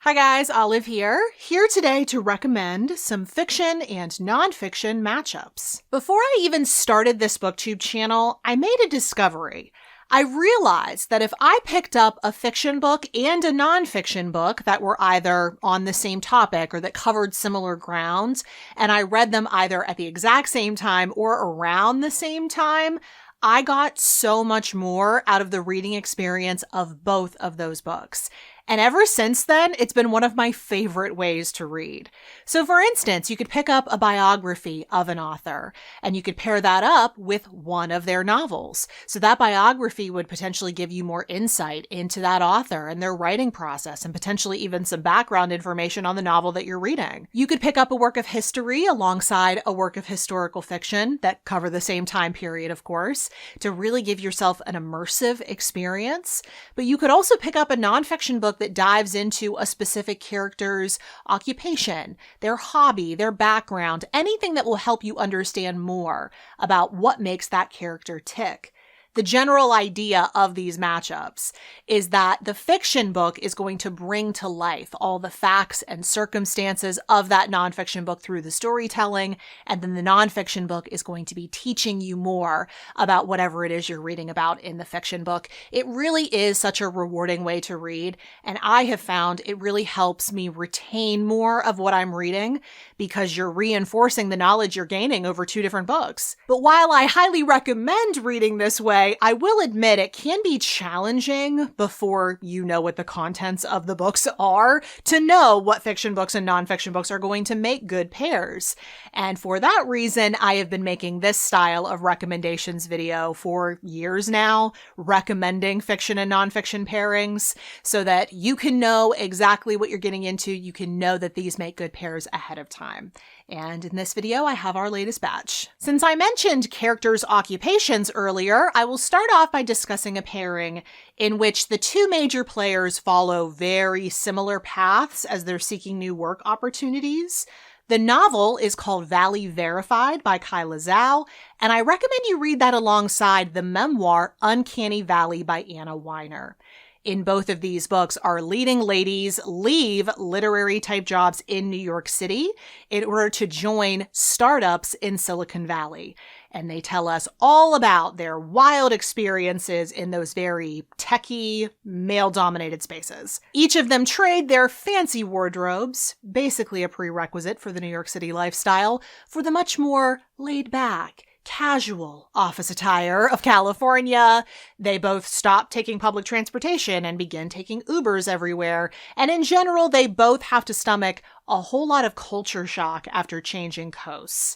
Hi guys, Olive here today to recommend some fiction and nonfiction matchups. Before I even started this booktube channel, I made a discovery. I realized that if I picked up a fiction book and a nonfiction book that were either on the same topic or that covered similar grounds, and I read them either at the exact same time or around the same time, I got so much more out of the reading experience of both of those books. And ever since then, it's been one of my favorite ways to read. So for instance, you could pick up a biography of an author, and you could pair that up with one of their novels. So that biography would potentially give you more insight into that author and their writing process, and potentially even some background information on the novel that you're reading. You could pick up a work of history alongside a work of historical fiction that cover the same time period, of course, to really give yourself an immersive experience. But you could also pick up a nonfiction book that dives into a specific character's occupation, their hobby, their background, anything that will help you understand more about what makes that character tick. The general idea of these matchups is that the fiction book is going to bring to life all the facts and circumstances of that nonfiction book through the storytelling, and then the nonfiction book is going to be teaching you more about whatever it is you're reading about in the fiction book. It really is such a rewarding way to read, and I have found it really helps me retain more of what I'm reading because you're reinforcing the knowledge you're gaining over two different books. But while I highly recommend reading this way, I will admit it can be challenging before you know what the contents of the books are to know what fiction books and nonfiction books are going to make good pairs. And for that reason, I have been making this style of recommendations video for years now, recommending fiction and nonfiction pairings so that you can know exactly what you're getting into. You can know that these make good pairs ahead of time. And in this video, I have our latest batch. Since I mentioned characters' occupations earlier, I will start off by discussing a pairing in which the two major players follow very similar paths as they're seeking new work opportunities. The novel is called Valley Verified by Kyla Zhao, and I recommend you read that alongside the memoir Uncanny Valley by Anna Weiner. In both of these books, our leading ladies leave literary type jobs in New York City in order to join startups in Silicon Valley. And they tell us all about their wild experiences in those very techie, male-dominated spaces. Each of them trade their fancy wardrobes, basically a prerequisite for the New York City lifestyle, for the much more laid-back, casual office attire of California. They both stop taking public transportation and begin taking Ubers everywhere. And in general, they both have to stomach a whole lot of culture shock after changing coasts.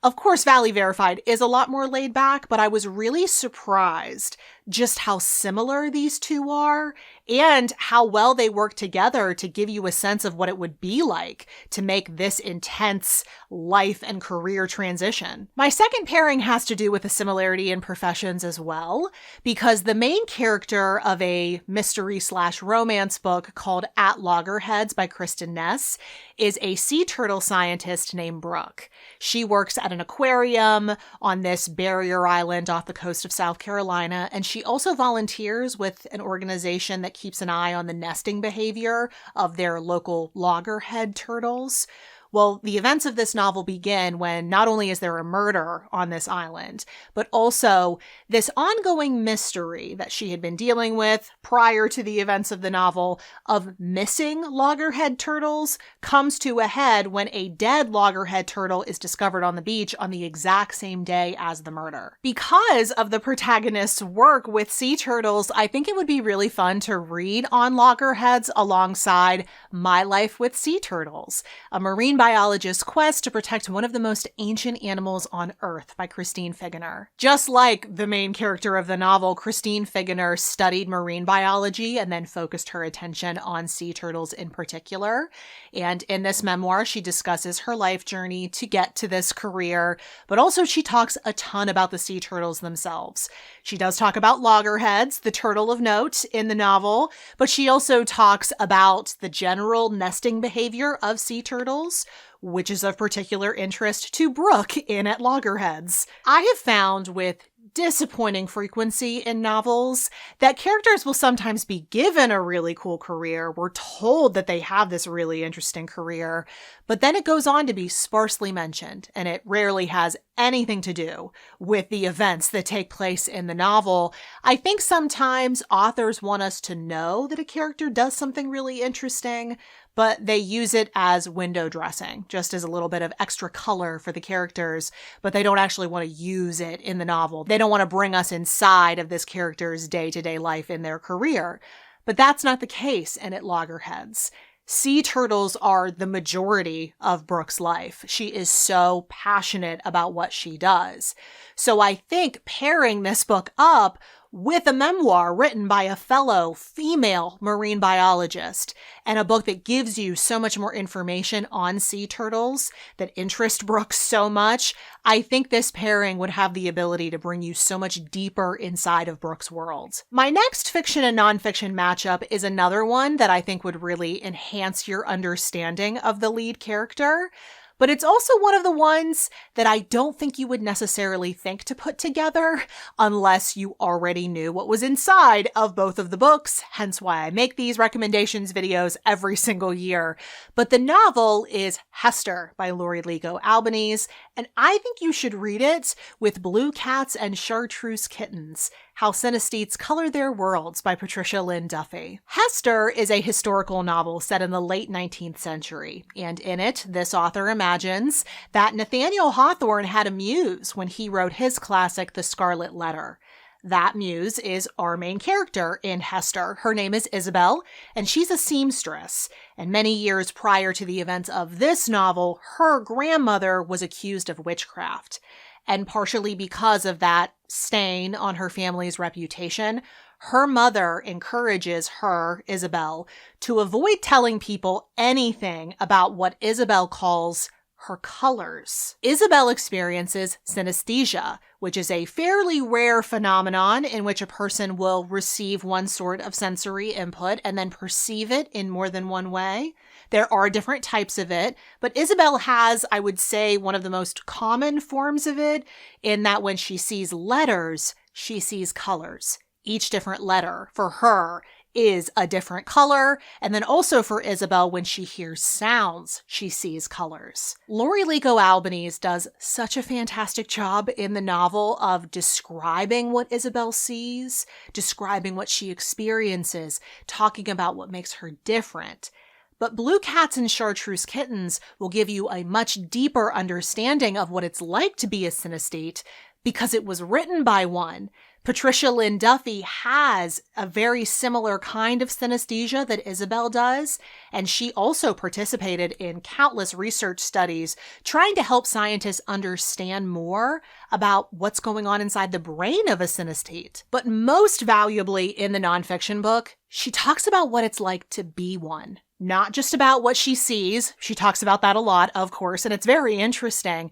Of course, Valley Verified is a lot more laid back, but I was really surprised just how similar these two are and how well they work together to give you a sense of what it would be like to make this intense life and career transition. My second pairing has to do with a similarity in professions as well, because the main character of a mystery/romance book called At Loggerheads by Kristen Ness is a sea turtle scientist named Brooke. She works at an aquarium on this barrier island off the coast of South Carolina, and she also volunteers with an organization that keeps an eye on the nesting behavior of their local loggerhead turtles. Well, the events of this novel begin when not only is there a murder on this island, but also this ongoing mystery that she had been dealing with prior to the events of the novel of missing loggerhead turtles comes to a head when a dead loggerhead turtle is discovered on the beach on the exact same day as the murder. Because of the protagonist's work with sea turtles, I think it would be really fun to read on loggerheads alongside My Life with Sea Turtles, a marine biologist's quest to protect one of the most ancient animals on Earth by Christine Figuener. Just like the main character of the novel, Christine Figuener studied marine biology and then focused her attention on sea turtles in particular. And in this memoir, she discusses her life journey to get to this career, but also she talks a ton about the sea turtles themselves. She does talk about loggerheads, the turtle of note in the novel, but she also talks about the general nesting behavior of sea turtles, which is of particular interest to Brooke in At Loggerheads. I have found with disappointing frequency in novels that characters will sometimes be given a really cool career. We're told that they have this really interesting career, but then it goes on to be sparsely mentioned, and it rarely has anything to do with the events that take place in the novel. I think sometimes authors want us to know that a character does something really interesting, but they use it as window dressing, just as a little bit of extra color for the characters, but they don't actually want to use it in the novel. They don't want to bring us inside of this character's day-to-day life in their career. But that's not the case in At Loggerheads. Sea turtles are the majority of Brooke's life. She is so passionate about what she does. So I think pairing this book up with a memoir written by a fellow female marine biologist and a book that gives you so much more information on sea turtles that interest Brooke so much, I think this pairing would have the ability to bring you so much deeper inside of Brooke's world. My next fiction and nonfiction matchup is another one that I think would really enhance your understanding of the lead character. But it's also one of the ones that I don't think you would necessarily think to put together unless you already knew what was inside of both of the books, hence why I make these recommendations videos every single year. But the novel is Hester by Lori Lego Albanese, and I think you should read it with Blue Cats and Chartreuse Kittens: How Synesthetes Color Their Worlds by Patricia Lynn Duffy. Hester is a historical novel set in the late 19th century, and in it, this author imagines that Nathaniel Hawthorne had a muse when he wrote his classic, The Scarlet Letter. That muse is our main character in Hester. Her name is Isabel, and she's a seamstress. And many years prior to the events of this novel, her grandmother was accused of witchcraft. And partially because of that stain on her family's reputation, her mother encourages her, Isabel, to avoid telling people anything about what Isabel calls her colors. Isabel experiences synesthesia, which is a fairly rare phenomenon in which a person will receive one sort of sensory input and then perceive it in more than one way. There are different types of it, but Isabel has, I would say, one of the most common forms of it in that when she sees letters, she sees colors. Each different letter for her is a different color, and then also for Isabel, when she hears sounds, she sees colors. Lori Lego Albanese does such a fantastic job in the novel of describing what Isabel sees, describing what she experiences, talking about what makes her different. But Blue Cats and Chartreuse Kittens will give you a much deeper understanding of what it's like to be a synesthete because it was written by one. Patricia Lynn Duffy has a very similar kind of synesthesia that Isabel does, and she also participated in countless research studies trying to help scientists understand more about what's going on inside the brain of a synesthete. But most valuably in the nonfiction book, she talks about what it's like to be one. Not just about what she sees. She talks about that a lot, of course, and it's very interesting,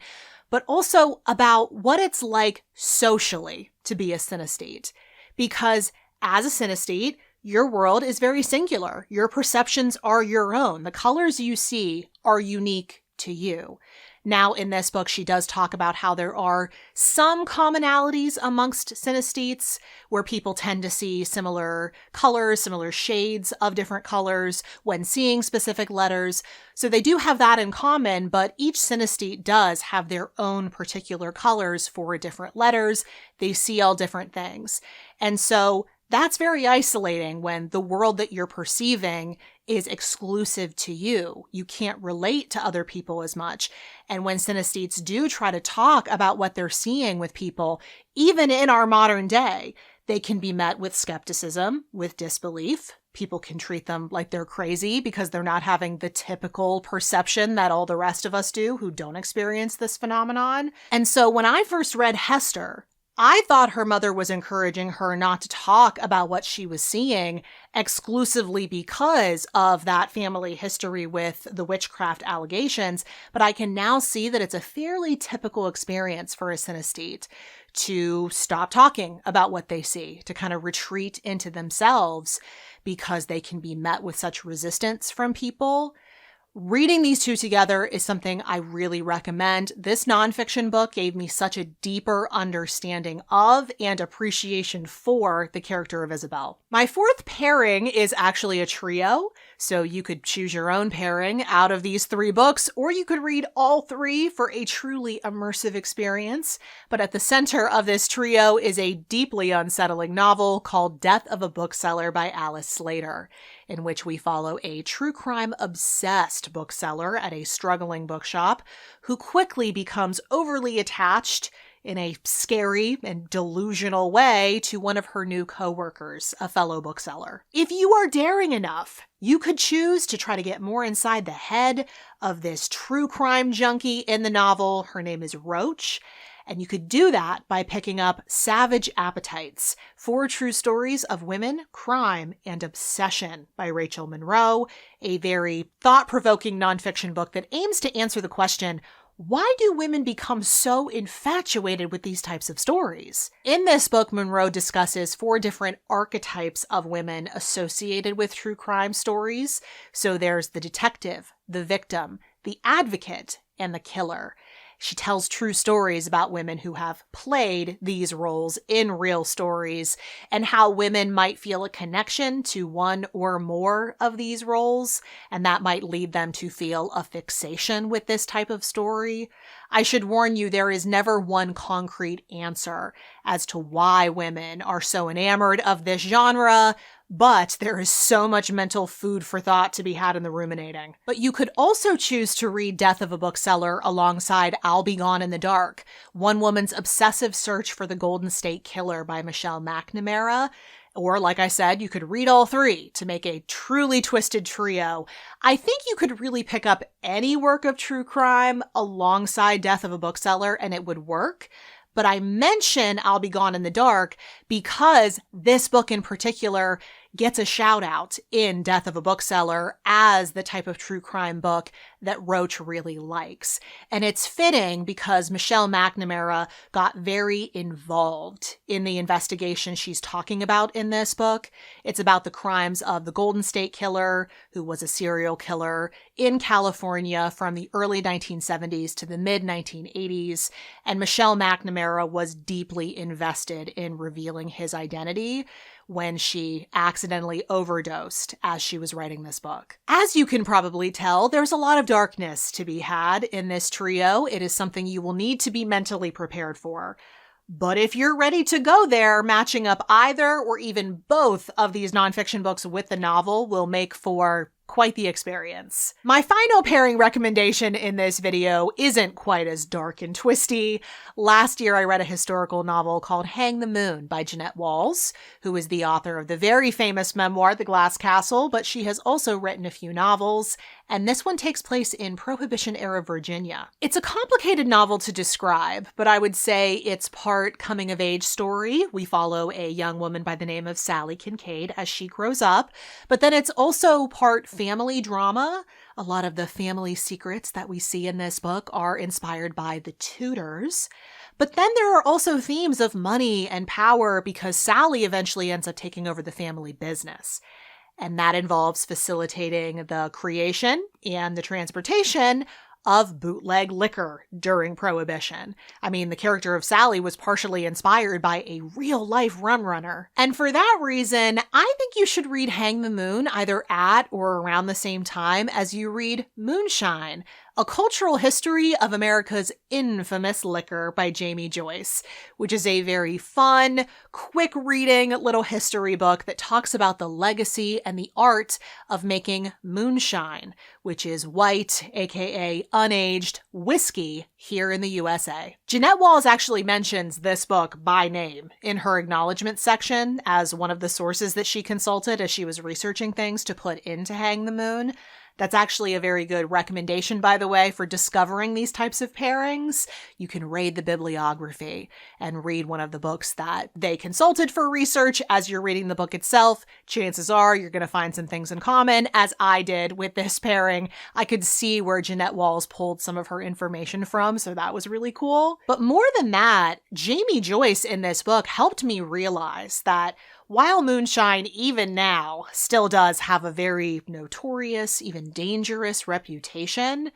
but also about what it's like socially to be a synesthete. Because as a synesthete, your world is very singular. Your perceptions are your own. The colors you see are unique to you. Now, in this book, she does talk about how there are some commonalities amongst synesthetes where people tend to see similar colors, similar shades of different colors when seeing specific letters. So they do have that in common, but each synesthete does have their own particular colors for different letters. They see all different things. And so that's very isolating when the world that you're perceiving is exclusive to you. You can't relate to other people as much. And when synesthetes do try to talk about what they're seeing with people, even in our modern day, they can be met with skepticism, with disbelief. People can treat them like they're crazy because they're not having the typical perception that all the rest of us do who don't experience this phenomenon. And so when I first read Hester, I thought her mother was encouraging her not to talk about what she was seeing exclusively because of that family history with the witchcraft allegations, but I can now see that it's a fairly typical experience for a synesthete to stop talking about what they see, to kind of retreat into themselves because they can be met with such resistance from people. Reading these two together is something I really recommend. This nonfiction book gave me such a deeper understanding of and appreciation for the character of Isabel. My fourth pairing is actually a trio, so you could choose your own pairing out of these three books, or you could read all three for a truly immersive experience. But at the center of this trio is a deeply unsettling novel called Death of a Bookseller by Alice Slater, in which we follow a true crime obsessed bookseller at a struggling bookshop who quickly becomes overly attached in a scary and delusional way to one of her new co-workers, a fellow bookseller. If you are daring enough, you could choose to try to get more inside the head of this true crime junkie in the novel. Her name is Roach. And you could do that by picking up Savage Appetites, 4 True Stories of Women, Crime, and Obsession by Rachel Monroe, a very thought-provoking nonfiction book that aims to answer the question, why do women become so infatuated with these types of stories? In this book, Monroe discusses 4 different archetypes of women associated with true crime stories. So there's the detective, the victim, the advocate, and the killer. She tells true stories about women who have played these roles in real stories and how women might feel a connection to one or more of these roles, and that might lead them to feel a fixation with this type of story. I should warn you, there is never one concrete answer as to why women are so enamored of this genre, but there is so much mental food for thought to be had in the ruminating. But you could also choose to read Death of a Bookseller alongside I'll Be Gone in the Dark, one woman's obsessive search for the Golden State Killer by Michelle McNamara. Or, like I said, you could read all 3 to make a truly twisted trio. I think you could really pick up any work of true crime alongside Death of a Bookseller and it would work. But I mention I'll Be Gone in the Dark because this book in particular gets a shout out in Death of a Bookseller as the type of true crime book that Roach really likes. And it's fitting because Michelle McNamara got very involved in the investigation she's talking about in this book. It's about the crimes of the Golden State Killer, who was a serial killer in California from the early 1970s to the mid 1980s. And Michelle McNamara was deeply invested in revealing his identity when she accidentally overdosed as she was writing this book. As you can probably tell, there's a lot of darkness to be had in this trio. It is something you will need to be mentally prepared for. But if you're ready to go there, matching up either or even both of these nonfiction books with the novel will make for quite the experience. My final pairing recommendation in this video isn't quite as dark and twisty. Last year, I read a historical novel called Hang the Moon by Jeanette Walls, who is the author of the very famous memoir, The Glass Castle, but she has also written a few novels, and this one takes place in Prohibition-era Virginia. It's a complicated novel to describe, but I would say it's part coming-of-age story. We follow a young woman by the name of Sally Kincaid as she grows up, but then it's also part family drama. A lot of the family secrets that we see in this book are inspired by the Tudors. But then there are also themes of money and power because Sally eventually ends up taking over the family business. And that involves facilitating the creation and the transportation of bootleg liquor during Prohibition. I mean, the character of Sally was partially inspired by a real-life rum runner. And for that reason, I think you should read Hang the Moon either at or around the same time as you read Moonshine, A Cultural History of America's Infamous Liquor by Jamie Joyce, which is a very fun, quick-reading little history book that talks about the legacy and the art of making moonshine, which is white, aka unaged, whiskey here in the USA. Jeanette Walls actually mentions this book by name in her acknowledgement section as one of the sources that she consulted as she was researching things to put into Hang the Moon. That's actually a very good recommendation, by the way, for discovering these types of pairings. You can raid the bibliography and read one of the books that they consulted for research as you're reading the book itself. Chances are you're going to find some things in common, as I did with this pairing. I could see where Jeanette Walls pulled some of her information from, so that was really cool. But more than that, Jamie Joyce in this book helped me realize that while moonshine, even now, still does have a very notorious, even dangerous reputation,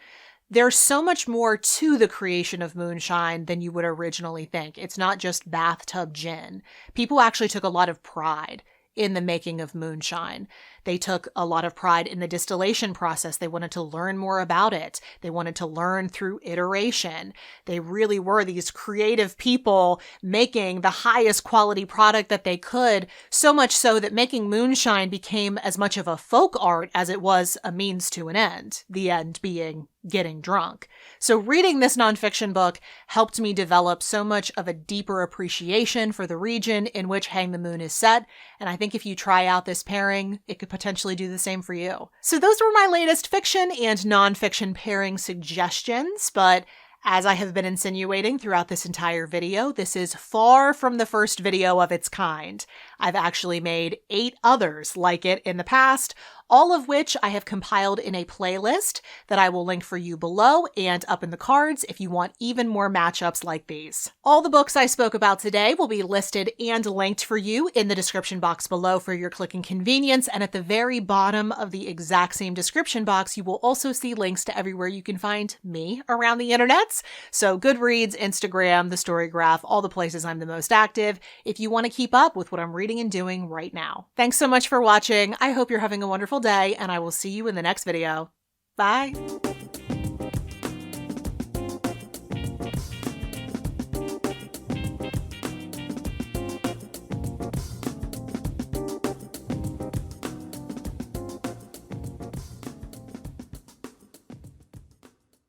there's so much more to the creation of moonshine than you would originally think. It's not just bathtub gin. People actually took a lot of pride in the making of moonshine. They took a lot of pride in the distillation process. They wanted to learn more about it. They wanted to learn through iteration. They really were these creative people making the highest quality product that they could, so much so that making moonshine became as much of a folk art as it was a means to an end, the end being getting drunk. So reading this nonfiction book helped me develop so much of a deeper appreciation for the region in which Hang the Moon is set, and I think if you try out this pairing, it could potentially do the same for you. So those were my latest fiction and nonfiction pairing suggestions, but as I have been insinuating throughout this entire video, this is far from the first video of its kind. I've actually made 8 others like it in the past, all of which I have compiled in a playlist that I will link for you below and up in the cards if you want even more matchups like these. All the books I spoke about today will be listed and linked for you in the description box below for your clicking convenience, and at the very bottom of the exact same description box, you will also see links to everywhere you can find me around the internets. So Goodreads, Instagram, the Storygraph, all the places I'm the most active, if you want to keep up with what I'm reading and doing right now. Thanks so much for watching. I hope you're having a wonderful day, and I will see you in the next video. Bye!